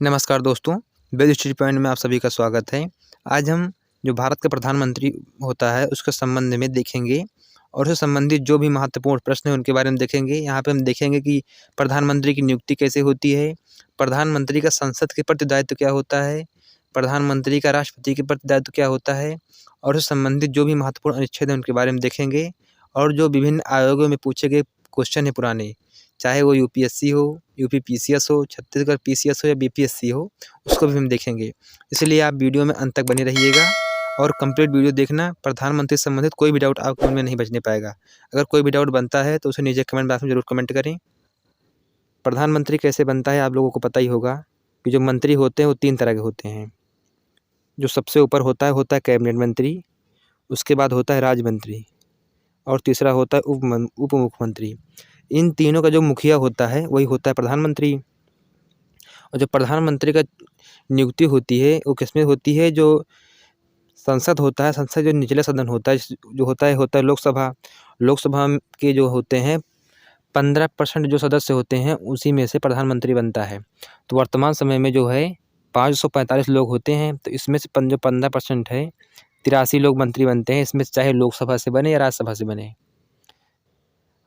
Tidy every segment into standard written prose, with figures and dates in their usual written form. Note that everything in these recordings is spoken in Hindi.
नमस्कार दोस्तों, वेद स्टडी पॉइंट में आप सभी का स्वागत है। आज हम जो भारत का प्रधानमंत्री होता है उसके संबंध में देखेंगे और उससे संबंधित जो भी महत्वपूर्ण प्रश्न हैं उनके बारे में देखेंगे। यहाँ पे हम देखेंगे कि प्रधानमंत्री की नियुक्ति कैसे होती है, प्रधानमंत्री का संसद के प्रति दायित्व क्या होता है, प्रधानमंत्री का राष्ट्रपति के प्रति दायित्व क्या होता है और उससे संबंधित जो भी महत्वपूर्ण अनुच्छेद हैं उनके बारे में देखेंगे। और जो विभिन्न आयोगों में पूछे गए क्वेश्चन हैं पुराने, चाहे वो यूपीएससी हो, यूपी पीसीएस हो, छत्तीसगढ़ पीसीएस हो या बीपीएससी हो, उसको भी हम देखेंगे। इसलिए आप वीडियो में अंत तक बने रहिएगा और कंप्लीट वीडियो देखना। प्रधानमंत्री से संबंधित कोई भी डाउट आपके मन में नहीं बचने पाएगा। अगर कोई भी डाउट बनता है तो उसे नीचे कमेंट बॉक्स में ज़रूर कमेंट करें। प्रधानमंत्री कैसे बनता है आप लोगों को पता ही होगा कि जो मंत्री होते हैं वो 3 तरह के होते हैं। जो सबसे ऊपर होता है कैबिनेट मंत्री, उसके बाद होता है राज्य मंत्री और तीसरा होता है उप मुख्यमंत्री। इन तीनों का जो मुखिया होता है वही होता है प्रधानमंत्री। और जो प्रधानमंत्री का नियुक्ति होती है वो किसमें होती है, जो संसद होता है, संसद जो निचला सदन होता है जो होता है लोकसभा। लोकसभा के जो होते हैं 15% जो सदस्य होते हैं उसी में से प्रधानमंत्री बनता है। तो वर्तमान समय में जो है 545 लोग होते हैं, तो इसमें से जो 15% है 83 लोग मंत्री बनते हैं। इसमें से चाहे लोकसभा से बने या राज्यसभा से बने।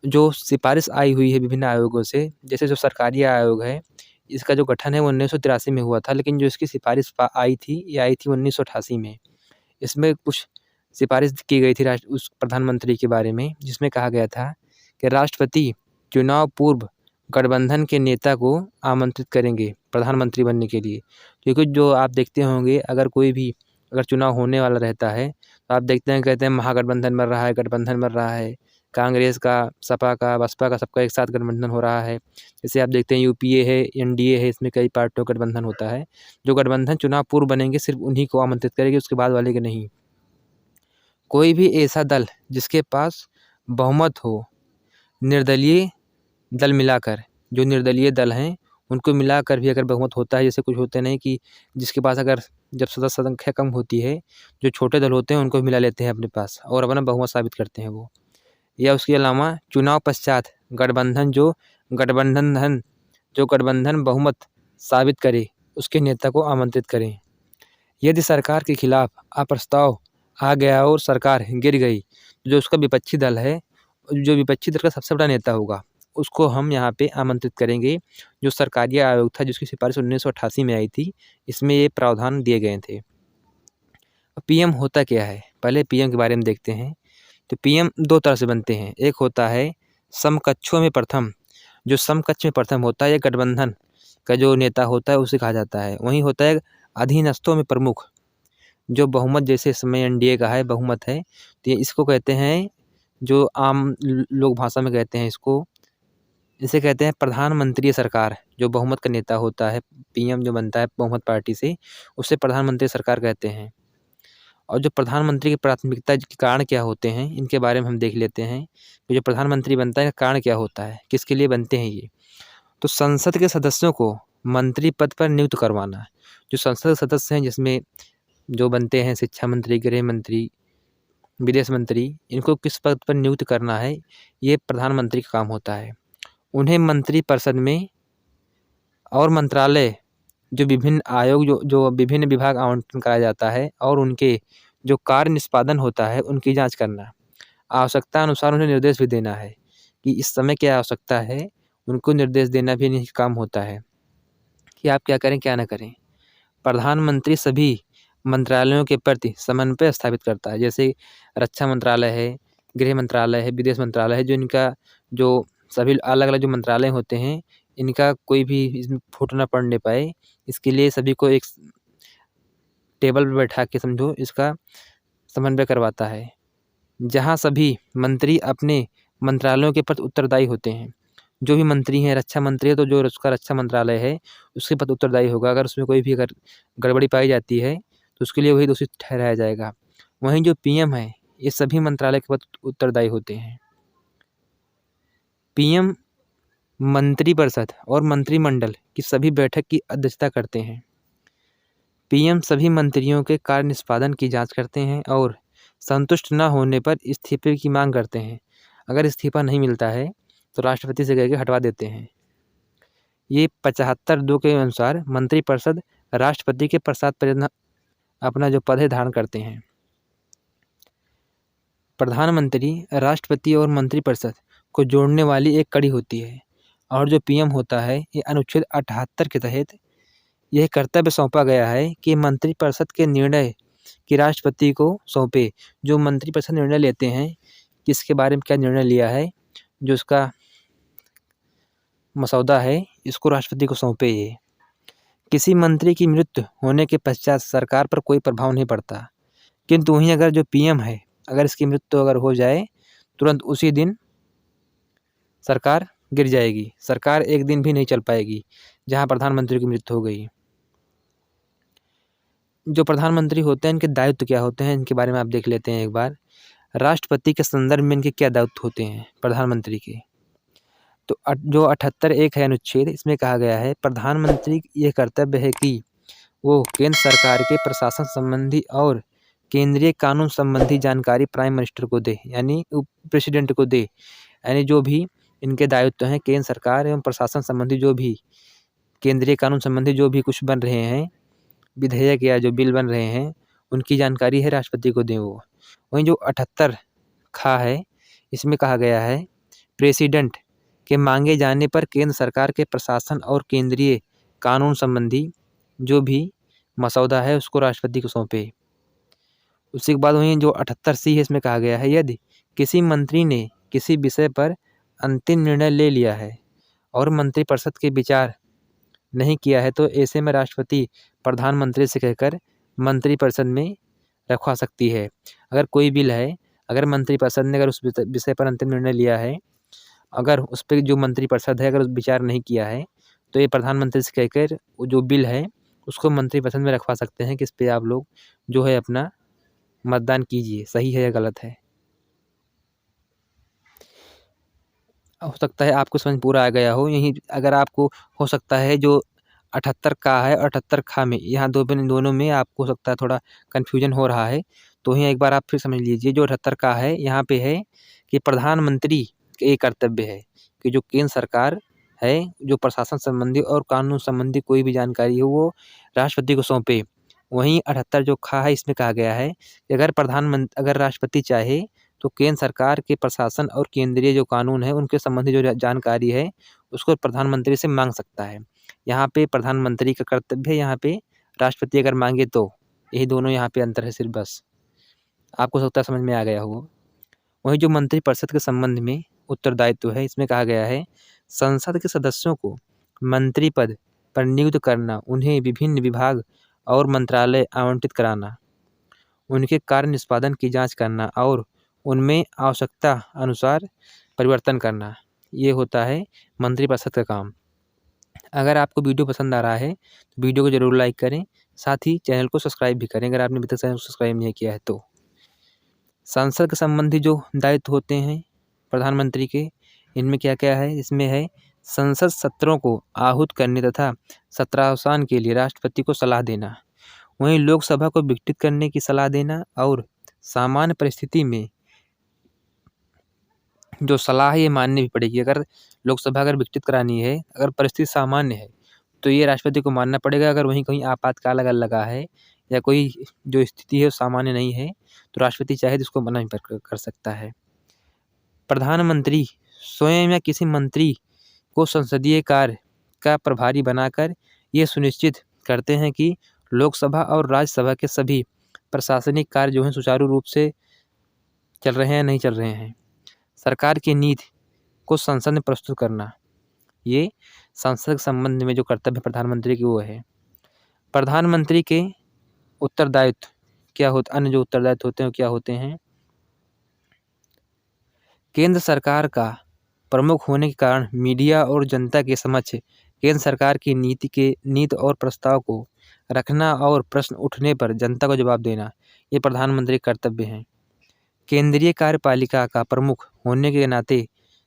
जो सिफारिश आई हुई है विभिन्न आयोगों से, जैसे जो सरकारी आयोग है इसका जो गठन है वो 1983 में हुआ था, लेकिन जो इसकी सिफारिश आई थी ये आई थी 1988 में। इसमें कुछ सिफारिश की गई थी उस प्रधानमंत्री के बारे में, जिसमें कहा गया था कि राष्ट्रपति चुनाव पूर्व गठबंधन के नेता को आमंत्रित करेंगे प्रधानमंत्री बनने के लिए। क्योंकि जो आप देखते होंगे अगर चुनाव होने वाला रहता है तो आप देखते हैं, कहते हैं महागठबंधन बन रहा है, गठबंधन बन रहा है, कांग्रेस का, सपा का, बसपा का, सबका एक साथ गठबंधन हो रहा है। जैसे आप देखते हैं यूपीए है, एनडीए है, इसमें कई पार्टियों का गठबंधन होता है। जो गठबंधन चुनाव पूर्व बनेंगे सिर्फ उन्हीं को आमंत्रित करेंगे, उसके बाद वाले के नहीं। कोई भी ऐसा दल जिसके पास बहुमत हो, निर्दलीय दल मिलाकर, जो निर्दलीय दल हैं उनको मिलाकर भी अगर बहुमत होता है, जैसे कुछ होते नहीं कि जिसके पास अगर जब सदस्य संख्या कम होती है, जो छोटे दल होते हैं उनको भी मिला लेते हैं अपने पास और अपना बहुमत साबित करते हैं वो। या उसके अलावा चुनाव पश्चात गठबंधन बहुमत साबित करे उसके नेता को आमंत्रित करें। यदि सरकार के खिलाफ अप्रस्ताव आ गया और सरकार गिर गई, जो उसका विपक्षी दल है, जो विपक्षी दल का सबसे बड़ा नेता होगा उसको हम यहाँ पे आमंत्रित करेंगे। जो सरकारी आयोग था जिसकी सिफारिश 1988 में आई थी, इसमें ये प्रावधान दिए गए थे। पीएम होता क्या है, पहले पीएम के बारे में देखते हैं। तो पीएम 2 तरह से बनते हैं। एक होता है समकक्षों में प्रथम। जो समकक्ष में प्रथम होता है, ये गठबंधन का जो नेता होता है उसे कहा जाता है। वहीं होता है अधीनस्थों में प्रमुख, जो बहुमत, जैसे इस समय एनडीए का है बहुमत है, तो ये इसको कहते हैं, जो आम लोग भाषा में कहते हैं इसे कहते हैं प्रधानमंत्री सरकार। जो बहुमत का नेता होता है, पीएम जो बनता है बहुमत पार्टी से, उसे प्रधानमंत्री सरकार कहते हैं। और जो प्रधानमंत्री की प्राथमिकता के कारण क्या होते हैं, इनके बारे में हम देख लेते हैं कि जो प्रधानमंत्री बनता है कारण क्या होता है, किसके लिए बनते हैं ये। तो संसद के सदस्यों को मंत्री पद पर नियुक्त करवाना। जो संसद के सदस्य हैं जिसमें जो बनते हैं शिक्षा मंत्री, गृह मंत्री, विदेश मंत्री, इनको किस पद पर नियुक्त करना है ये प्रधानमंत्री का काम होता है। उन्हें मंत्रिपरिषद में और मंत्रालय, जो विभिन्न आयोग, जो विभिन्न विभाग आवंटन कराया जाता है और उनके जो कार्य निष्पादन होता है उनकी जांच करना। आवश्यकता अनुसार उन्हें निर्देश भी देना है कि इस समय क्या आवश्यकता है, उनको निर्देश देना भी इन्हीं काम होता है कि आप क्या करें क्या ना करें। प्रधानमंत्री सभी मंत्रालयों के प्रति समन्वय स्थापित करता है। जैसे रक्षा मंत्रालय है, गृह मंत्रालय है, विदेश मंत्रालय है, जो इनका जो सभी अलग अलग जो मंत्रालय होते हैं, इनका कोई भी इसमें फूट ना पड़ने पाए, इसके लिए सभी को एक टेबल पर बैठा के समझो इसका समन्वय करवाता है। जहाँ सभी मंत्री अपने मंत्रालयों के प्रति उत्तरदायी होते हैं। जो भी मंत्री हैं, रक्षा मंत्री है तो जो उसका रक्षा मंत्रालय है उसके प्रति उत्तरदायी होगा। अगर उसमें कोई भी अगर गड़बड़ी पाई जाती है तो उसके लिए वही दोषी ठहराया जाएगा। वहीं जो पीएम है ये सभी मंत्रालय के प्रति उत्तरदायी होते हैं। पीएम मंत्रिपरिषद और मंत्रिमंडल की सभी बैठक की अध्यक्षता करते हैं। पीएम सभी मंत्रियों के कार्य निष्पादन की जांच करते हैं और संतुष्ट न होने पर इस्तीफे की मांग करते हैं। अगर इस्तीफा नहीं मिलता है तो राष्ट्रपति से कह के हटवा देते हैं। ये 75(2) के अनुसार मंत्रिपरिषद राष्ट्रपति के प्रसाद पर अपना जो पद है धारण करते हैं। प्रधानमंत्री राष्ट्रपति और मंत्रिपरिषद को जोड़ने वाली एक कड़ी होती है और जो पीएम होता है ये अनुच्छेद 78 के तहत यह कर्तव्य सौंपा गया है कि मंत्रिपरिषद के निर्णय कि राष्ट्रपति को सौंपे। जो मंत्रिपरिषद निर्णय लेते हैं किसके बारे में क्या निर्णय लिया है, जो उसका मसौदा है इसको राष्ट्रपति को सौंपे। ये किसी मंत्री की मृत्यु होने के पश्चात सरकार पर कोई प्रभाव नहीं पड़ता, किंतु वहीं अगर जो पीएम है अगर इसकी मृत्यु अगर हो जाए तुरंत उसी दिन सरकार गिर जाएगी। सरकार एक दिन भी नहीं चल पाएगी जहां प्रधानमंत्री की मृत्यु हो गई। जो प्रधानमंत्री होते हैं इनके दायित्व क्या होते हैं इनके बारे में आप देख लेते हैं एक बार। राष्ट्रपति के संदर्भ में इनके क्या दायित्व होते हैं प्रधानमंत्री के, तो जो 78(1) है अनुच्छेद, इसमें कहा गया है प्रधानमंत्री यह कर्तव्य है कि वो केंद्र सरकार के प्रशासन संबंधी और केंद्रीय कानून संबंधी जानकारी प्राइम मिनिस्टर को दे, यानी प्रेसिडेंट को दे। यानी जो भी इनके दायित्व हैं केंद्र सरकार एवं प्रशासन संबंधी जो भी केंद्रीय कानून संबंधी जो भी कुछ बन रहे हैं विधेयक या जो बिल बन रहे हैं उनकी जानकारी है राष्ट्रपति को दें वो। वहीं जो 78(ख) है इसमें कहा गया है प्रेसिडेंट के मांगे जाने पर केंद्र सरकार के प्रशासन और केंद्रीय कानून संबंधी जो भी मसौदा है उसको राष्ट्रपति को सौंपे। उसी के बाद वहीं जो 78(c) है इसमें कहा गया है यदि किसी मंत्री ने किसी विषय पर अंतिम निर्णय ले लिया है और मंत्रिपरिषद के विचार नहीं किया है तो ऐसे में राष्ट्रपति प्रधानमंत्री से कहकर मंत्रिपरिषद में रखवा सकती है। अगर कोई बिल है अगर मंत्रिपरिषद ने अगर उस विषय पर अंतिम निर्णय लिया है, अगर उस पर जो मंत्रिपरिषद है अगर उस विचार नहीं किया है तो ये प्रधानमंत्री से कहकर जो बिल है उसको मंत्रिपरिषद में रखवा सकते हैं कि इस पर आप लोग जो है अपना मतदान कीजिए, सही है या गलत है। हो सकता है आपको समझ पूरा आ गया हो। यही अगर आपको हो सकता है जो 78(क) है और 78(ख) में यहाँ दोनों में आपको हो सकता है थोड़ा कन्फ्यूजन हो रहा है, तो यही एक बार आप फिर समझ लीजिए। जो 78(क) है यहाँ पे है कि प्रधानमंत्री के एक कर्तव्य है कि जो केंद्र सरकार है जो प्रशासन संबंधी और कानून संबंधी कोई भी जानकारी हो वो राष्ट्रपति को सौंपे। वहीं 78 जो ख है इसमें कहा गया है कि अगर राष्ट्रपति चाहे तो केंद्र सरकार के प्रशासन और केंद्रीय जो कानून है उनके संबंधी जो जानकारी है उसको प्रधानमंत्री से मांग सकता है। यहाँ पे प्रधानमंत्री का कर्तव्य है, यहाँ पे राष्ट्रपति अगर मांगे तो। यही दोनों यहाँ पे अंतर है सिर्फ, बस आपको सकता है समझ में आ गया हो। वहीं जो मंत्रिपरिषद के संबंध में उत्तरदायित्व है इसमें कहा गया है संसद के सदस्यों को मंत्री पद पर नियुक्त करना, उन्हें विभिन्न विभाग और मंत्रालय आवंटित कराना, उनके कार्य निष्पादन की जांच करना और उनमें आवश्यकता अनुसार परिवर्तन करना, ये होता है मंत्रिपरिषद का काम। अगर आपको वीडियो पसंद आ रहा है तो वीडियो को ज़रूर लाइक करें, साथ ही चैनल को सब्सक्राइब भी करें अगर आपने अभी तक चैनल को सब्सक्राइब नहीं किया है तो। संसद के संबंधी जो दायित्व होते हैं प्रधानमंत्री के, इनमें क्या क्या है, इसमें है संसद सत्रों को आहूत करने तथा सत्रावसान के लिए राष्ट्रपति को सलाह देना, वहीं लोकसभा को विघटित करने की सलाह देना और सामान्य परिस्थिति में जो सलाह है ये माननी भी पड़ेगी। अगर लोकसभा अगर विघटित करानी है, अगर परिस्थिति सामान्य है तो ये राष्ट्रपति को मानना पड़ेगा। अगर वहीं कहीं आपातकाल अगर लगा है या कोई जो स्थिति है सामान्य नहीं है तो राष्ट्रपति चाहे तो इसको मना भी कर सकता है। प्रधानमंत्री स्वयं या किसी मंत्री को संसदीय कार्य का प्रभारी बनाकर ये सुनिश्चित करते हैं कि लोकसभा और राज्यसभा के सभी प्रशासनिक कार्य जो हैं सुचारू रूप से चल रहे हैं नहीं चल रहे हैं। सरकार की नीति को संसद में प्रस्तुत करना, ये संसद के संबंध में जो कर्तव्य प्रधानमंत्री की वो है। प्रधानमंत्री के उत्तरदायित्व क्या होते, अन्य जो उत्तरदायित्व होते हैं क्या होते हैं, केंद्र सरकार का प्रमुख होने के कारण मीडिया और जनता के समक्ष केंद्र सरकार की नीति और प्रस्ताव को रखना और प्रश्न उठने पर जनता को जवाब देना, ये प्रधानमंत्री कर्तव्य हैं। केंद्रीय कार्यपालिका का प्रमुख होने के नाते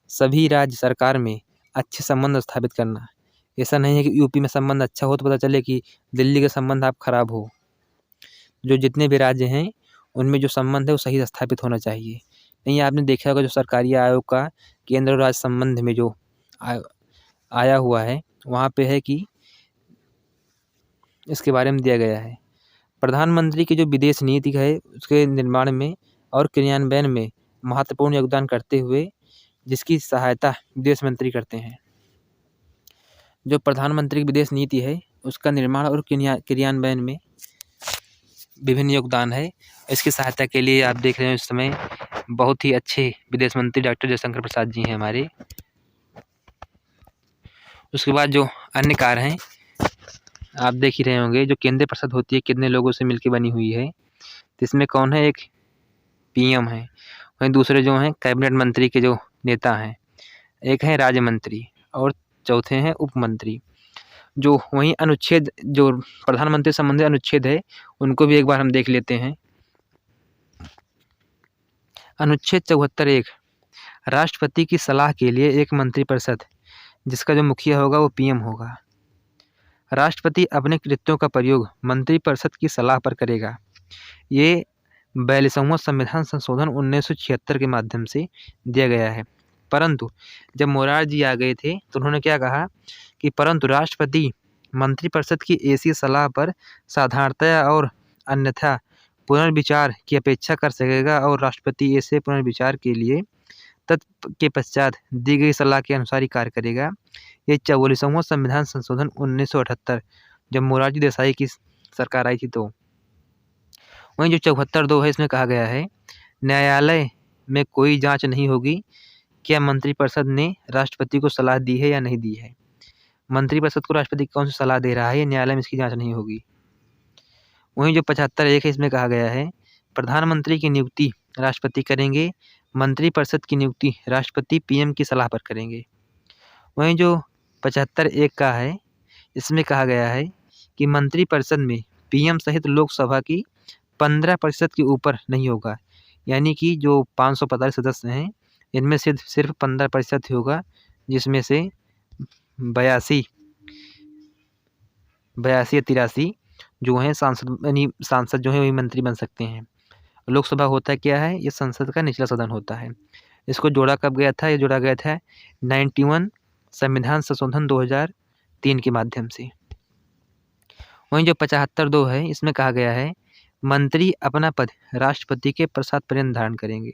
सभी राज्य सरकार में अच्छे संबंध स्थापित करना। ऐसा नहीं है कि यूपी में संबंध अच्छा हो तो पता चले कि दिल्ली के संबंध आप खराब हो। जो जितने भी राज्य हैं उनमें जो संबंध है वो सही स्थापित होना चाहिए। नहीं, आपने देखा होगा जो सरकारी आयोग का केंद्र और राज्य संबंध में जो आया हुआ है वहाँ पे है कि इसके बारे में दिया गया है। प्रधानमंत्री की जो विदेश नीति है उसके निर्माण में और क्रियान्वयन में महत्वपूर्ण योगदान करते हुए जिसकी सहायता विदेश मंत्री करते हैं। जो प्रधानमंत्री की विदेश नीति है उसका निर्माण और क्रियान्वयन में विभिन्न योगदान है। इसकी सहायता के लिए आप देख रहे हैं इस समय बहुत ही अच्छे विदेश मंत्री डॉक्टर जयशंकर प्रसाद जी हैं हमारे। उसके बाद जो अन्य कार्य हैं आप देख ही रहे होंगे, जो केंद्रीय परिषद होती है कितने लोगों से मिलकर बनी हुई है। इसमें कौन है, एक पीएम है, वहीं दूसरे जो हैं कैबिनेट मंत्री के जो नेता हैं, एक हैं राज्य मंत्री और चौथे हैं उप मंत्री। जो वहीं अनुच्छेद जो प्रधानमंत्री संबंधी अनुच्छेद है उनको भी एक बार हम देख लेते हैं। अनुच्छेद 74(1) राष्ट्रपति की सलाह के लिए एक मंत्रिपरिषद जिसका जो मुखिया होगा वो पीएम होगा। राष्ट्रपति अपने कृत्यों का प्रयोग मंत्रिपरिषद की सलाह पर करेगा। ये 42वां संविधान संशोधन 1976 के माध्यम से दिया गया है। परंतु जब मोरारजी जी आ गए थे तो उन्होंने क्या कहा कि परंतु राष्ट्रपति मंत्रिपरिषद की ऐसी सलाह पर साधारणतया और अन्यथा पुनर्विचार की अपेक्षा कर सकेगा और राष्ट्रपति ऐसे पुनर्विचार के लिए के पश्चात दी गई सलाह के अनुसार ही कार्य करेगा। ये 44वां संविधान संशोधन 1978 जब मोरारजी देसाई की सरकार आई थी तो। वहीं जो 74(2) है इसमें कहा गया है न्यायालय में कोई जांच नहीं होगी क्या मंत्रिपरिषद ने राष्ट्रपति को सलाह दी है या नहीं दी है। मंत्रिपरिषद को राष्ट्रपति कौन सी सलाह दे रहा है, न्यायालय में इसकी जांच नहीं होगी। वहीं जो 75(1) है इसमें कहा गया है प्रधानमंत्री की नियुक्ति राष्ट्रपति करेंगे, मंत्रिपरिषद की नियुक्ति राष्ट्रपति पीएम की सलाह पर करेंगे। वहीं जो 75(1) का है इसमें कहा गया है कि मंत्रिपरिषद में पीएम सहित लोकसभा की 15% के ऊपर नहीं होगा, यानी कि जो 545 सदस्य हैं इनमें सिर्फ 15% ही होगा, जिसमें से 82 या 83 जो हैं सांसद जो है वही मंत्री बन सकते हैं। लोकसभा होता क्या है, ये संसद का निचला सदन होता है। इसको जोड़ा कब गया था, ये जोड़ा गया था 91 संविधान संशोधन 2003 के माध्यम से। वहीं जो 75(2) है इसमें कहा गया है मंत्री अपना पद राष्ट्रपति के प्रसाद पर्यंत धारण करेंगे।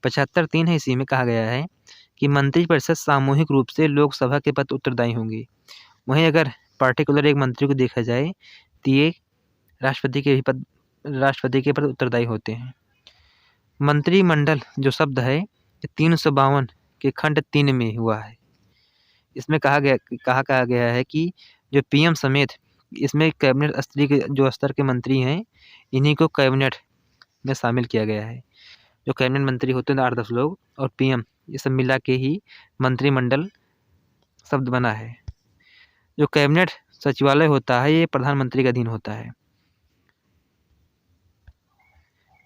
75(3) है इसी में कहा गया है कि मंत्रिपरिषद सामूहिक रूप से लोकसभा के प्रति उत्तरदायी होंगी। वहीं अगर पार्टिकुलर एक मंत्री को देखा जाए तो ये राष्ट्रपति के प्रति उत्तरदायी होते हैं। मंत्रिमंडल जो शब्द है 352 के खंड 3 में हुआ है। इसमें कहा गया है कि जो पीएम समेत इसमें कैबिनेट स्तर के जो स्तर के मंत्री हैं इन्हीं को कैबिनेट में शामिल किया गया है। जो कैबिनेट मंत्री होते हैं 8-10 लोग और पीएम ये सब मिला के ही मंत्रिमंडल शब्द बना है। जो कैबिनेट सचिवालय होता है ये प्रधानमंत्री के अधीन होता है।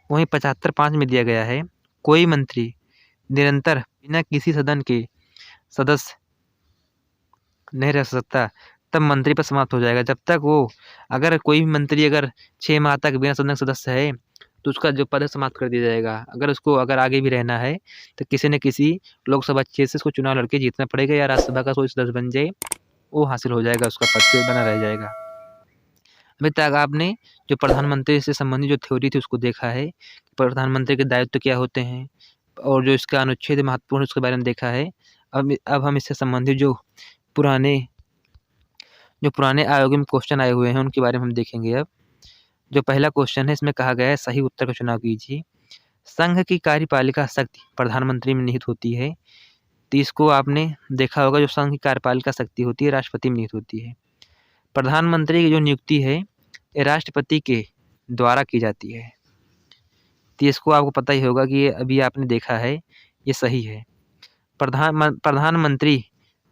वहीं 75(5) में दिया गया है कोई मंत्री निरंतर बिना किसी सदन के सदस्य नहीं रह सकता, तब मंत्री पद समाप्त हो जाएगा। जब तक वो अगर कोई भी मंत्री अगर 6 माह तक बिना सदन के सदस्य है तो उसका जो पद समाप्त कर दिया जाएगा। अगर उसको आगे भी रहना है तो किसी न किसी लोकसभा क्षेत्र से उसको चुनाव लड़के जीतना पड़ेगा या राज्यसभा का कोई सदस्य बन जाए वो हासिल हो जाएगा, उसका पद फिर बना रह जाएगा। अभी तक आपने जो प्रधानमंत्री से संबंधित जो थ्योरी थी उसको देखा है, प्रधानमंत्री के दायित्व क्या होते हैं और जो इसका अनुच्छेद महत्वपूर्ण उसके बारे में देखा है। अब हम इससे संबंधित जो पुराने आयोग में क्वेश्चन आए हुए हैं उनके बारे में हम देखेंगे। अब जो पहला क्वेश्चन है इसमें कहा गया है सही उत्तर का चुनाव कीजिए। संघ की कार्यपालिका शक्ति प्रधानमंत्री में निहित होती है, तो इसको आपने देखा होगा। जो संघ की कार्यपालिका शक्ति होती है राष्ट्रपति में निहित होती है। प्रधानमंत्री की जो नियुक्ति है ये राष्ट्रपति के द्वारा की जाती है, तो इसको आपको पता ही होगा कि ये अभी आपने देखा है ये सही है। प्रधानमंत्री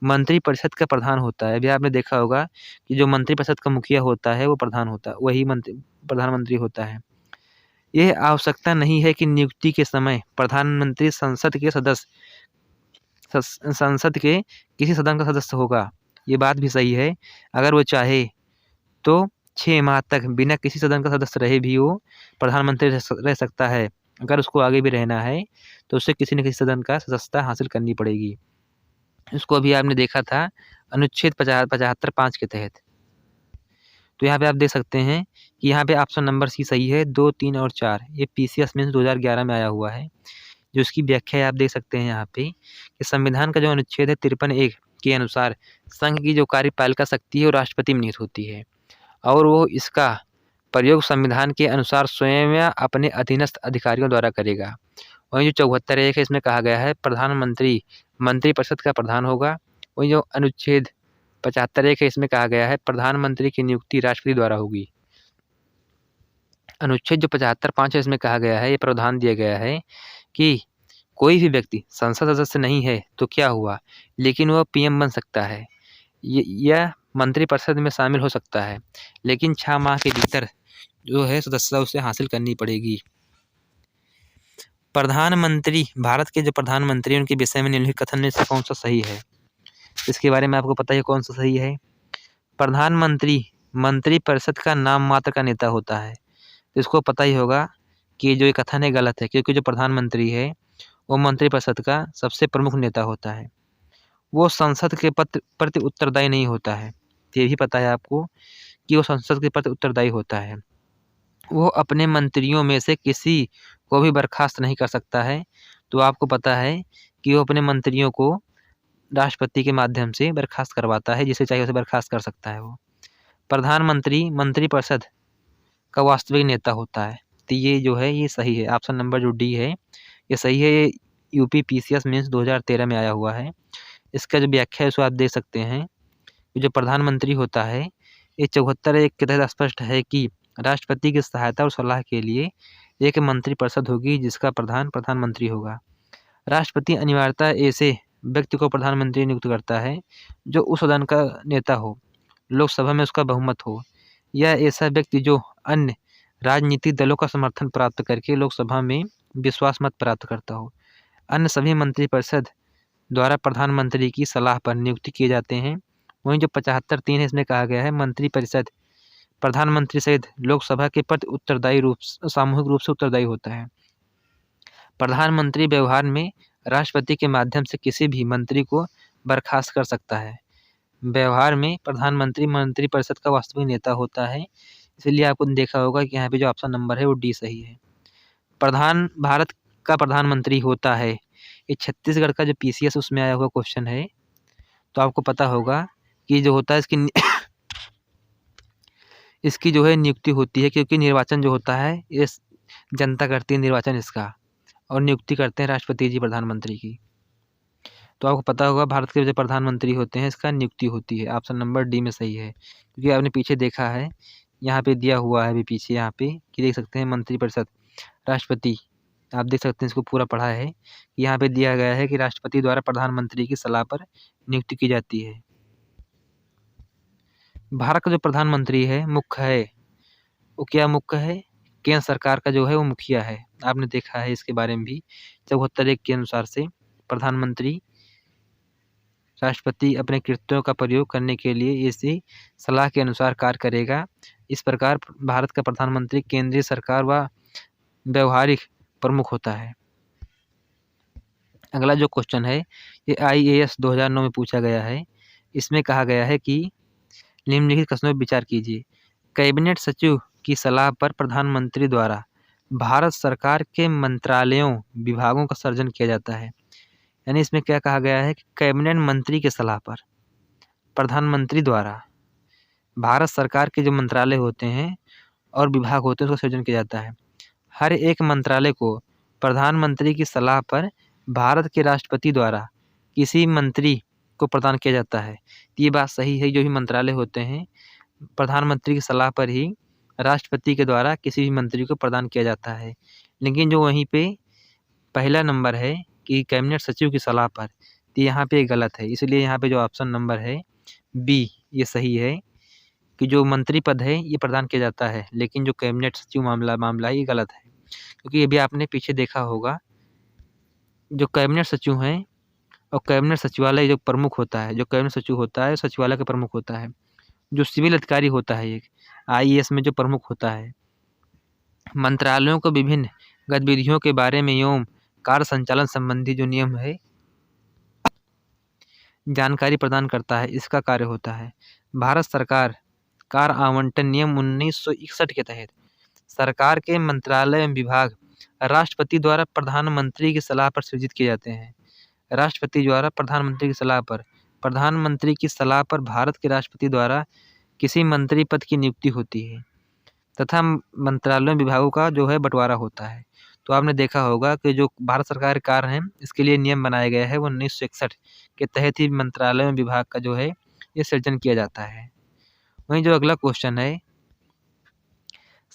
मंत्रिपरिषद का प्रधान होता है। अभी आपने देखा होगा कि जो मंत्रिपरिषद का मुखिया होता है वो प्रधान होता है, वही प्रधानमंत्री होता है। यह आवश्यकता नहीं है कि नियुक्ति के समय प्रधानमंत्री संसद के किसी सदन का सदस्य होगा। ये बात भी सही है। अगर वो चाहे तो 6 माह तक बिना किसी सदन का सदस्य रहे भी वो प्रधानमंत्री रह सकता है। अगर उसको आगे भी रहना है तो उसे किसी न किसी सदन का सदस्यता हासिल करनी पड़ेगी। इसको अभी आपने देखा था अनुच्छेद 75(5) के तहत। तो यहाँ पे आप देख सकते हैं कि यहाँ पे ऑप्शन नंबर सी सही है। 2, 3 और 4 ये पीसीएस मेंस 2011 में आया हुआ है। जो इसकी व्याख्या है आप देख सकते हैं यहाँ पे कि संविधान का जो अनुच्छेद है 53(1) के अनुसार संघ की जो कार्यपालिका शक्ति है वो राष्ट्रपति में निहित होती है और वो इसका प्रयोग संविधान के अनुसार स्वयं या अपने अधीनस्थ अधिकारियों द्वारा करेगा। वहीं जो 74(1) है इसमें कहा गया है प्रधानमंत्री मंत्रिपरिषद का प्रधान होगा। वहीं जो अनुच्छेद 75(1) है इसमें कहा गया है प्रधानमंत्री की नियुक्ति राष्ट्रपति द्वारा होगी। अनुच्छेद जो 75(5) है इसमें कहा गया है, ये प्रावधान दिया गया है कि कोई भी व्यक्ति संसद सदस्य नहीं है तो क्या हुआ, लेकिन वह पीएम बन सकता है यह मंत्रिपरिषद में शामिल हो सकता है, लेकिन 6 माह के भीतर जो है सदस्यता उसे हासिल करनी पड़ेगी। प्रधानमंत्री, भारत के जो प्रधानमंत्री उनके विषय में निम्नलिखित कथन में से कौन सा सही है? इसके बारे में आपको पता है कौन सा सही है। प्रधानमंत्री मंत्रिपरिषद का नाम मात्र का नेता होता है। इसको पता ही होगा कि जो ये कथन है गलत है, क्योंकि जो प्रधानमंत्री है वो मंत्रिपरिषद का सबसे प्रमुख नेता होता है। वो संसद के प्रति उत्तरदायी नहीं होता है। ये भी पता है आपको कि वो संसद के प्रति उत्तरदायी होता है। वो अपने मंत्रियों में से किसी को भी बर्खास्त नहीं कर सकता है। तो आपको पता है कि वो अपने मंत्रियों को राष्ट्रपति के माध्यम से बर्खास्त करवाता है, जिसे चाहिए उसे बर्खास्त कर सकता है वो। प्रधानमंत्री मंत्रिपरिषद का वास्तविक नेता होता है। तो ये जो है ये सही है। ऑप्शन नंबर जो डी है ये सही है। ये यूपी पीसीएस मेंस 2013 में आया हुआ है। इसका जो व्याख्या है उसको आप देख सकते हैं। जो प्रधानमंत्री होता है ये 74(1) के तहत स्पष्ट है कि राष्ट्रपति की सहायता और सलाह के लिए एक मंत्रिपरिषद होगी जिसका प्रधान प्रधानमंत्री होगा। राष्ट्रपति अनिवार्यतः ऐसे व्यक्ति को प्रधानमंत्री नियुक्त करता है जो उस सदन का नेता हो, लोकसभा में उसका बहुमत हो, या ऐसा व्यक्ति जो अन्य राजनीतिक दलों का समर्थन प्राप्त करके लोकसभा में विश्वास मत प्राप्त करता हो। अन्य सभी मंत्रिपरिषद द्वारा प्रधानमंत्री की सलाह पर नियुक्ति किए जाते हैं। वहीं जो 75(3) है इसमें कहा गया है मंत्रिपरिषद प्रधानमंत्री सहित लोकसभा के प्रति सामूहिक रूप से उत्तरदायी होता है। प्रधानमंत्री व्यवहार में राष्ट्रपति के माध्यम से किसी भी मंत्री को बर्खास्त कर सकता है। व्यवहार में प्रधानमंत्री मंत्रिपरिषद का वास्तविक नेता होता है। इसलिए आपको देखा होगा कि यहाँ पे जो ऑप्शन नंबर है वो डी सही है। भारत का प्रधानमंत्री होता है, ये छत्तीसगढ़ का जो पीसीएस उसमें आया हुआ क्वेश्चन है। तो आपको पता होगा कि जो होता है इसकी जो है नियुक्ति होती है, क्योंकि निर्वाचन जो होता है ये जनता करती है निर्वाचन इसका, और नियुक्ति करते हैं राष्ट्रपति जी प्रधानमंत्री की। तो आपको पता होगा भारत के जो प्रधानमंत्री होते हैं इसका नियुक्ति होती है। ऑप्शन नंबर डी में सही है, क्योंकि आपने पीछे देखा है यहाँ पे दिया हुआ है अभी पीछे यहाँ पे कि देख सकते हैं मंत्रिपरिषद राष्ट्रपति, आप देख सकते हैं इसको पूरा पढ़ा है। यहाँ पे दिया गया है कि राष्ट्रपति द्वारा प्रधानमंत्री की सलाह पर नियुक्ति की जाती है। भारत का जो प्रधानमंत्री है मुख्य है, वो क्या मुख्य है? केंद्र सरकार का जो है वो मुखिया है। आपने देखा है इसके बारे में भी। 74(1) के अनुसार से प्रधानमंत्री राष्ट्रपति अपने कृत्यों का प्रयोग करने के लिए इसी सलाह के अनुसार कार्य करेगा। इस प्रकार भारत का प्रधानमंत्री केंद्रीय सरकार व व्यवहारिक प्रमुख होता है। अगला जो क्वेश्चन है ये IAS 2009 में पूछा गया है। इसमें कहा गया है कि निम्नलिखित कथनों पर विचार कीजिए। कैबिनेट सचिव की सलाह पर प्रधानमंत्री द्वारा भारत सरकार के मंत्रालयों विभागों का सृजन किया जाता है। यानी इसमें क्या कहा गया है कि कैबिनेट मंत्री के सलाह पर प्रधानमंत्री द्वारा भारत सरकार के जो मंत्रालय होते हैं और विभाग होते हैं उसका सृजन किया जाता है। हर एक मंत्रालय को प्रधानमंत्री की सलाह पर भारत के राष्ट्रपति द्वारा किसी मंत्री को प्रदान किया जाता है। ये बात सही है, जो भी मंत्रालय होते हैं प्रधानमंत्री की सलाह पर ही राष्ट्रपति के द्वारा किसी भी मंत्री को प्रदान किया जाता है। लेकिन जो वहीं पे पहला नंबर है कि कैबिनेट सचिव की सलाह पर, तो यहाँ पे गलत है। इसलिए यहाँ पे जो ऑप्शन नंबर है बी ये सही है कि जो मंत्री पद है ये प्रदान किया जाता है, लेकिन जो कैबिनेट सचिव मामला है ये गलत है। क्योंकि ये भी आपने पीछे देखा होगा, जो कैबिनेट सचिव हैं और कैबिनेट सचिवालय जो प्रमुख होता है, जो कैबिनेट सचिव होता है सचिवालय का प्रमुख होता है। जो सिविल अधिकारी होता है एक IAS में जो प्रमुख होता है, मंत्रालयों को विभिन्न गतिविधियों के बारे में एवं कार्य संचालन संबंधी जो नियम है जानकारी प्रदान करता है, इसका कार्य होता है। भारत सरकार कार आवंटन नियम 1961 के तहत सरकार के मंत्रालय एवं विभाग राष्ट्रपति द्वारा प्रधानमंत्री की सलाह पर सृजित किए जाते हैं। राष्ट्रपति द्वारा प्रधानमंत्री की सलाह पर भारत के राष्ट्रपति द्वारा किसी मंत्री पद की नियुक्ति होती है तथा मंत्रालयों विभागों का जो है बंटवारा होता है। तो आपने देखा होगा कि जो भारत सरकार कार है इसके लिए नियम बनाया गया है वो 1961 के तहत ही मंत्रालय विभाग का जो है ये सृजन किया जाता है। वहीं जो अगला क्वेश्चन है,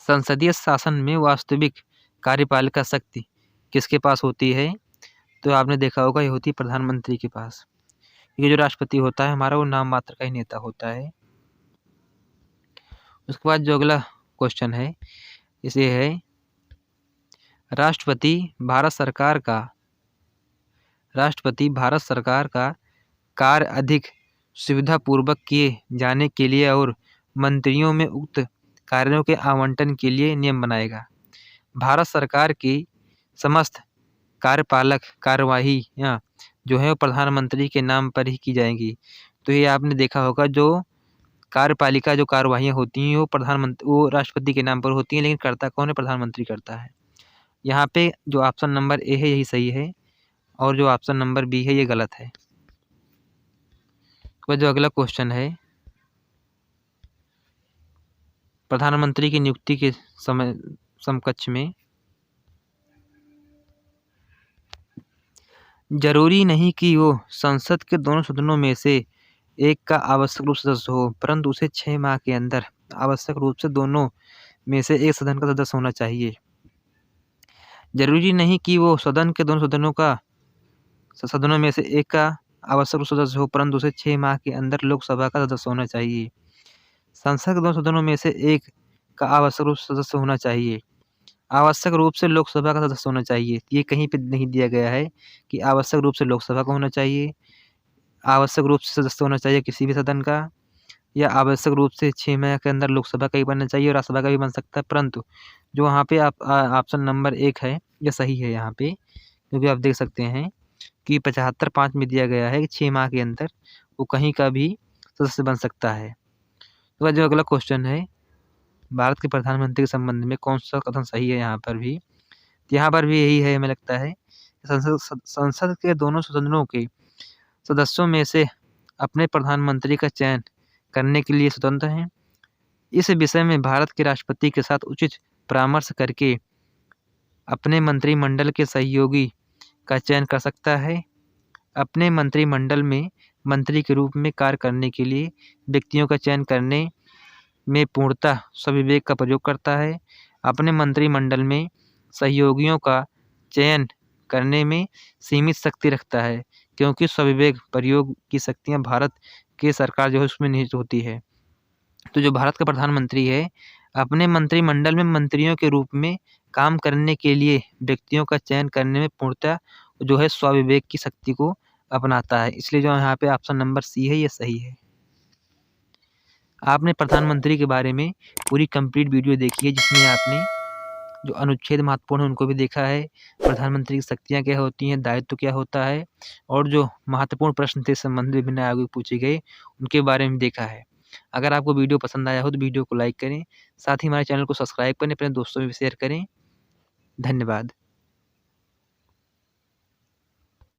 संसदीय शासन में वास्तविक कार्यपालिका शक्ति किसके पास होती है? तो आपने देखा होगा ये होती है प्रधानमंत्री के पास। ये जो राष्ट्रपति होता है हमारा वो नाम मात्र का ही नेता होता है। उसके बाद जो अगला क्वेश्चन है इसे है राष्ट्रपति भारत सरकार का कार्य अधिक सुविधापूर्वक किए जाने के लिए और मंत्रियों में उक्त कार्यों के आवंटन के लिए नियम बनाएगा। भारत सरकार की समस्त कार्यपालक कार्यवाहियाँ जो है वो प्रधानमंत्री के नाम पर ही की जाएंगी। तो ये आपने देखा होगा जो कार्यपालिका जो कार्यवाहियाँ होती हैं वो राष्ट्रपति के नाम पर होती हैं, लेकिन करता कौन है? प्रधानमंत्री करता है। यहाँ पे जो ऑप्शन नंबर ए है यही सही है और जो ऑप्शन नंबर बी है ये गलत है। तो जो अगला क्वेश्चन है, प्रधानमंत्री की नियुक्ति के समय समकक्ष में जरूरी नहीं कि वो संसद के दोनों सदनों में से एक का आवश्यक रूप से सदस्य हो, परंतु उसे 6 माह के अंदर आवश्यक रूप से दोनों में से एक सदन का सदस्य होना चाहिए। जरूरी नहीं कि वो सदन के दोनों सदनों में से एक का आवश्यक रूप से सदस्य हो, परंतु उसे 6 माह के अंदर लोकसभा का सदस्य होना चाहिए। संसद के दोनों सदनों में से एक का आवश्यक रूप से सदस्य होना चाहिए। आवश्यक रूप से लोकसभा का सदस्य होना चाहिए, ये कहीं पे नहीं दिया गया है कि आवश्यक रूप से लोकसभा का होना चाहिए, आवश्यक रूप से सदस्य होना चाहिए किसी भी सदन का, या आवश्यक रूप से 6 माह के अंदर लोकसभा का ही बनना चाहिए और राज्यसभा का भी बन सकता है। परंतु जो वहाँ पे आप ऑप्शन नंबर 1 है ये सही है यहाँ पे, क्योंकि आप देख सकते हैं कि 75(5) में दिया गया है कि 6 माह के अंदर वो कहीं का भी सदस्य बन सकता है। तो जो अगला क्वेश्चन है, भारत के प्रधानमंत्री के संबंध में कौन सा कथन सही है? यहाँ पर भी यही है, हमें लगता है संसद के दोनों सदनों के सदस्यों में से अपने प्रधानमंत्री का चयन करने के लिए स्वतंत्र हैं। इस विषय में भारत के राष्ट्रपति के साथ उचित परामर्श करके अपने मंत्रिमंडल के सहयोगी का चयन कर सकता है। अपने मंत्रिमंडल में मंत्री के रूप में कार्य करने के लिए व्यक्तियों का चयन करने में पूर्णतः स्वविवेक का प्रयोग करता है। अपने मंत्रिमंडल में सहयोगियों का चयन करने में सीमित शक्ति रखता है, क्योंकि स्वविवेक प्रयोग की शक्तियाँ भारत की सरकार जो है उसमें निहित होती है। तो जो भारत का प्रधानमंत्री है अपने मंत्रिमंडल में मंत्रियों के रूप में काम करने के लिए व्यक्तियों का चयन करने में पूर्णतः जो है स्वविवेक की शक्ति को अपनाता है। इसलिए जो यहाँ पे ऑप्शन नंबर सी है ये सही है। आपने प्रधानमंत्री के बारे में पूरी कंप्लीट वीडियो देखी है, जिसमें आपने जो अनुच्छेद महत्वपूर्ण है उनको भी देखा है, प्रधानमंत्री की शक्तियाँ क्या होती हैं, दायित्व क्या होता है, और जो महत्वपूर्ण प्रश्न थे संबंधित विभिन्न आयोगों पूछे गए उनके बारे में देखा है। अगर आपको वीडियो पसंद आया हो तो वीडियो को लाइक करें, साथ ही हमारे चैनल को सब्सक्राइब करें, अपने दोस्तों में भी शेयर करें। धन्यवाद।